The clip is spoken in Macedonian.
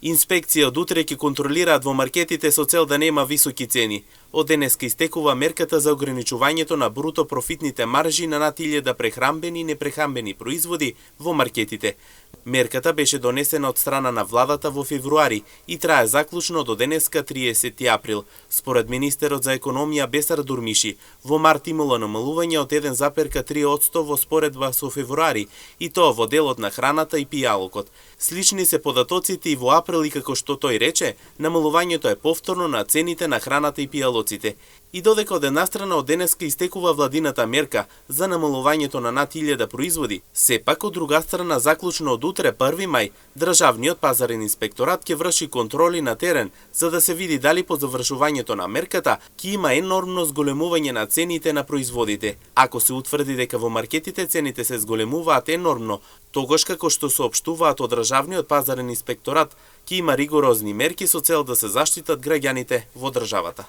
Инспекција од утре ќе контролираат во маркетите со цел да нема високи цени. Од денеска истекува мерката за ограничувањето на бруто профитните маржи на над 1000 прехранбени и непрехранбени производи во маркетите. Мерката беше донесена од страна на владата во февруари и трае заклучно до денеска 30 април. Според министерот за економија Бесар Дурмиши, во март имало намалување од 1,3% во споредба со февруари, и тоа во делот на храната и пијалокот. Слични се податоците и во април и како што тој рече, намалувањето е повторно на цените на храната и пијалоците. И додека од една страна од денеска истекува владината мерка за намалувањето на над 1000 производи, сепак од друга страна заклучно од утре 1 мај, Државниот пазарен инспекторат ќе врши контроли на терен за да се види дали по завршувањето на мерката ќе има енормно зголемување на цените на производите. Ако се утврди дека во маркетите цените се зголемуваат енормно, тогаш како што соопштуваат од Државниот пазарен инспекторат, ќе има ригорозни мерки со цел да се заштитат граѓаните во државата.